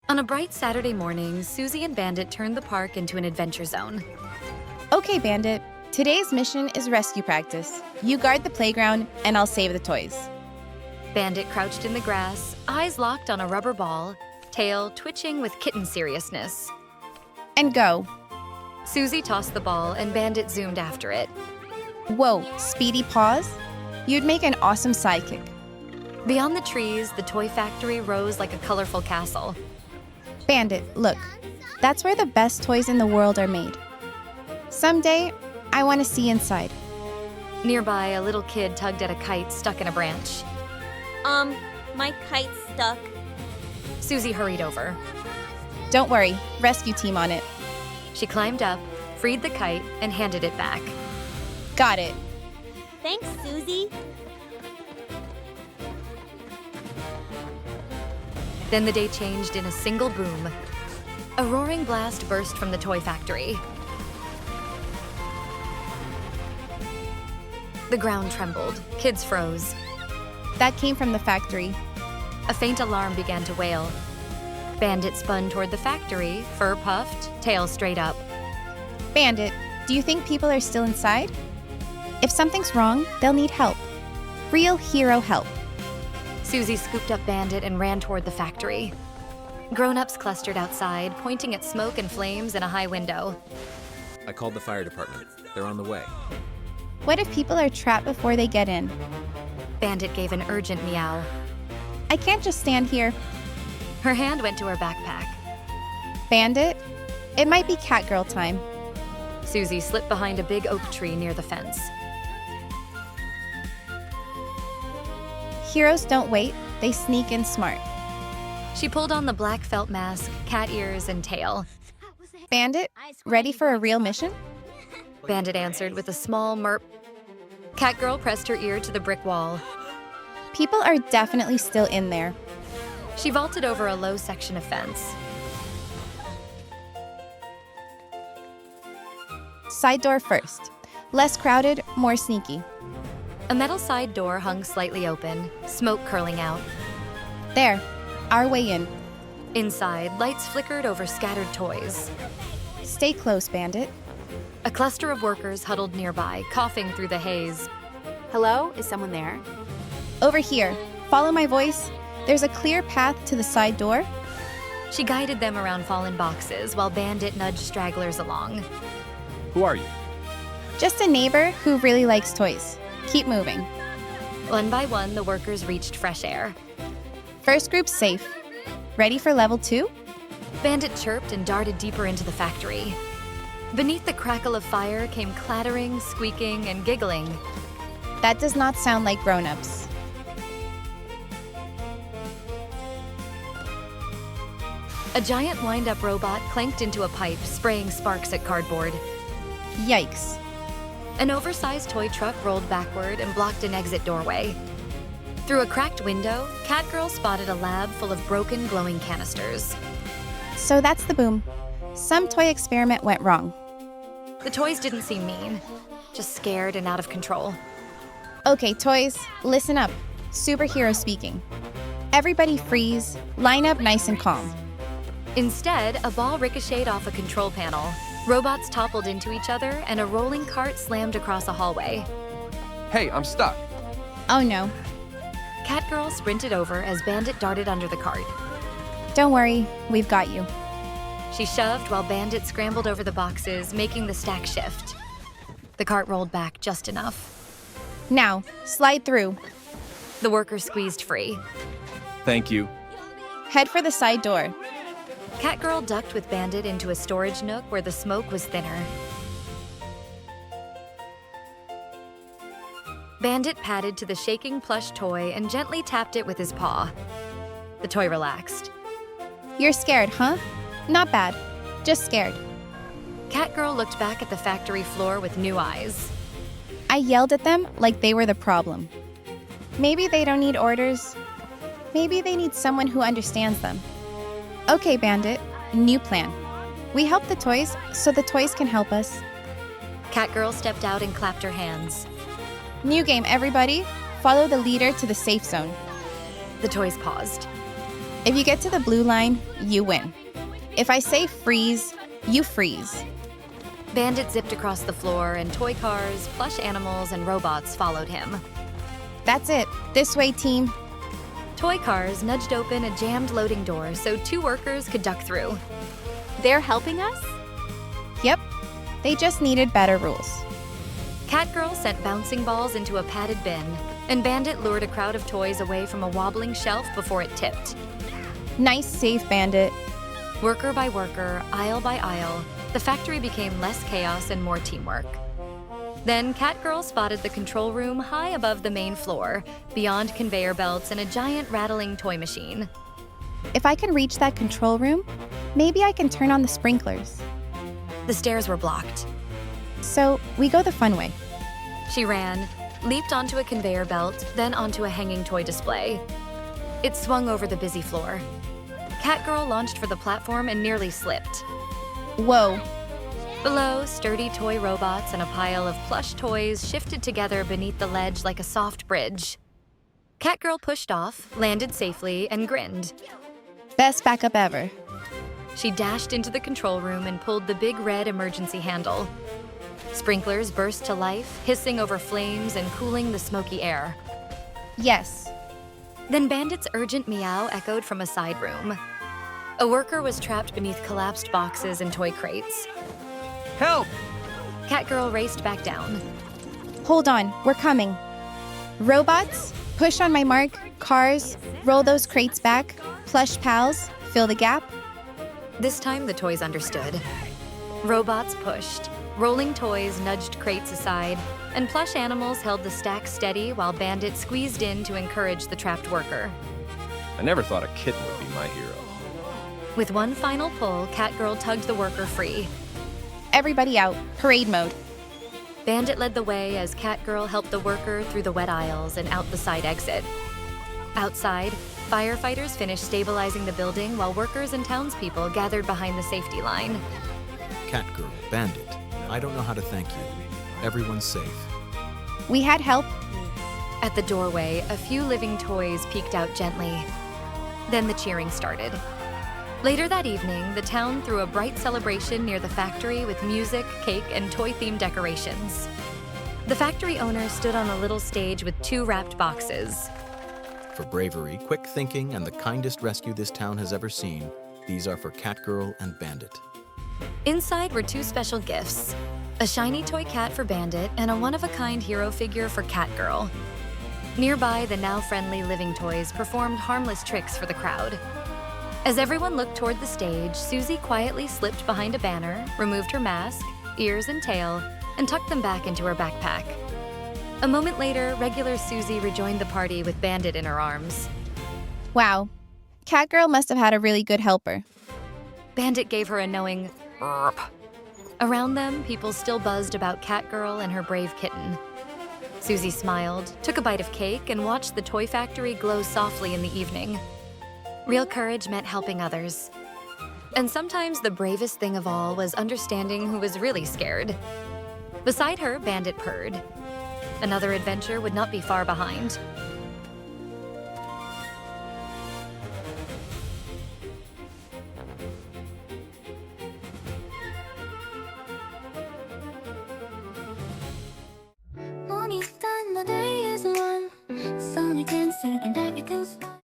On a bright Saturday morning, Suzy and Bandit turned the park into an adventure zone. Okay, Bandit. Today's mission is rescue practice. You guard the playground, and I'll save the toys. Bandit crouched in the grass, eyes locked on a rubber ball, tail twitching with kitten seriousness. And go. Suzy tossed the ball, and Bandit zoomed after it. Whoa, speedy paws? You'd make an awesome sidekick. Beyond the trees, the Toy Factory rose like a colorful castle. Bandit, look. That's where the best toys in the world are made. Someday, I want to see inside. Nearby, a little kid tugged at a kite stuck in a branch. My kite's stuck. Suzy hurried over. Don't worry, rescue team on it. She climbed up, freed the kite, and handed it back. Got it. Thanks, Suzy. Then the day changed in a single boom. A roaring blast burst from the Toy Factory. The ground trembled. Kids froze. That came from the factory. A faint alarm began to wail. Bandit spun toward the factory, fur puffed, tail straight up. Bandit, do you think people are still inside? If something's wrong, they'll need help. Real hero help. Suzy scooped up Bandit and ran toward the factory. Grown-ups clustered outside, pointing at smoke and flames in a high window. I called the fire department. They're on the way. What if people are trapped before they get in? Bandit gave an urgent meow. I can't just stand here. Her hand went to her backpack. Bandit, it might be Catgirl time. Suzy slipped behind a big oak tree near the fence. Heroes don't wait, they sneak in smart. She pulled on the black felt mask, cat ears, and tail. Bandit, ready for a real mission? Bandit answered with a small murp. Catgirl pressed her ear to the brick wall. People are definitely still in there. She vaulted over a low section of fence. Side door first. Less crowded, more sneaky. A metal side door hung slightly open, smoke curling out. There, our way in. Inside, lights flickered over scattered toys. Stay close, Bandit. A cluster of workers huddled nearby, coughing through the haze. Hello? Is someone there? Over here. Follow my voice. There's a clear path to the side door. She guided them around fallen boxes while Bandit nudged stragglers along. Who are you? Just a neighbor who really likes toys. Keep moving. One by one, the workers reached fresh air. First group safe. Ready for level 2? Bandit chirped and darted deeper into the factory. Beneath the crackle of fire came clattering, squeaking, and giggling. That does not sound like grown-ups. A giant wind-up robot clanked into a pipe, spraying sparks at cardboard. Yikes. An oversized toy truck rolled backward and blocked an exit doorway. Through a cracked window, Catgirl spotted a lab full of broken, glowing canisters. So that's the boom. Some toy experiment went wrong. The toys didn't seem mean, just scared and out of control. Okay, toys, listen up. Superhero speaking. Everybody freeze, line up nice and calm. Instead, a ball ricocheted off a control panel. Robots toppled into each other, and a rolling cart slammed across a hallway. Hey, I'm stuck. Oh no. Catgirl sprinted over as Bandit darted under the cart. Don't worry, we've got you. She shoved while Bandit scrambled over the boxes, making the stack shift. The cart rolled back just enough. Now, slide through. The worker squeezed free. Thank you. Head for the side door. Catgirl ducked with Bandit into a storage nook where the smoke was thinner. Bandit padded to the shaking plush toy and gently tapped it with his paw. The toy relaxed. You're scared, huh? Not bad. Just scared. Catgirl looked back at the factory floor with new eyes. I yelled at them like they were the problem. Maybe they don't need orders. Maybe they need someone who understands them. Okay, Bandit, new plan. We help the toys so the toys can help us. Catgirl stepped out and clapped her hands. New game, everybody. Follow the leader to the safe zone. The toys paused. If you get to the blue line, you win. If I say freeze, you freeze. Bandit zipped across the floor, and toy cars, plush animals, and robots followed him. That's it. This way, team. Toy cars nudged open a jammed loading door so 2 workers could duck through. They're helping us? Yep. They just needed better rules. Catgirl sent bouncing balls into a padded bin, and Bandit lured a crowd of toys away from a wobbling shelf before it tipped. Nice save, Bandit. Worker by worker, aisle by aisle, the factory became less chaos and more teamwork. Then Catgirl spotted the control room high above the main floor, beyond conveyor belts and a giant rattling toy machine. If I can reach that control room, maybe I can turn on the sprinklers. The stairs were blocked. So we go the fun way. She ran, leaped onto a conveyor belt, then onto a hanging toy display. It swung over the busy floor. Catgirl launched for the platform and nearly slipped. Whoa. Below, sturdy toy robots and a pile of plush toys shifted together beneath the ledge like a soft bridge. Catgirl pushed off, landed safely, and grinned. Best backup ever. She dashed into the control room and pulled the big red emergency handle. Sprinklers burst to life, hissing over flames and cooling the smoky air. Yes. Then Bandit's urgent meow echoed from a side room. A worker was trapped beneath collapsed boxes and toy crates. Help! Catgirl raced back down. Hold on, we're coming. Robots, push on my mark. Cars, roll those crates back. Plush pals, fill the gap. This time the toys understood. Robots pushed, rolling toys nudged crates aside, and plush animals held the stack steady while Bandit squeezed in to encourage the trapped worker. I never thought a kitten would be my hero. With one final pull, Catgirl tugged the worker free. Everybody out, parade mode. Bandit led the way as Catgirl helped the worker through the wet aisles and out the side exit. Outside, firefighters finished stabilizing the building while workers and townspeople gathered behind the safety line. Catgirl, Bandit, I don't know how to thank you. Everyone's safe. We had help. At the doorway, a few living toys peeked out gently. Then the cheering started. Later that evening, the town threw a bright celebration near the factory with music, cake, and toy-themed decorations. The factory owner stood on a little stage with 2 wrapped boxes. For bravery, quick thinking, and the kindest rescue this town has ever seen, these are for Catgirl and Bandit. Inside were 2 special gifts, a shiny toy cat for Bandit and a one-of-a-kind hero figure for Catgirl. Nearby, the now friendly living toys performed harmless tricks for the crowd. As everyone looked toward the stage, Suzy quietly slipped behind a banner, removed her mask, ears and tail, and tucked them back into her backpack. A moment later, regular Suzy rejoined the party with Bandit in her arms. Wow. Catgirl must have had a really good helper. Bandit gave her a knowing "Burp." Around them, people still buzzed about Catgirl and her brave kitten. Suzy smiled, took a bite of cake, and watched the toy factory glow softly in the evening. Real courage meant helping others. And sometimes the bravest thing of all was understanding who was really scared. Beside her, Bandit purred. Another adventure would not be far behind. Only stand the day is one. Sun against it and I can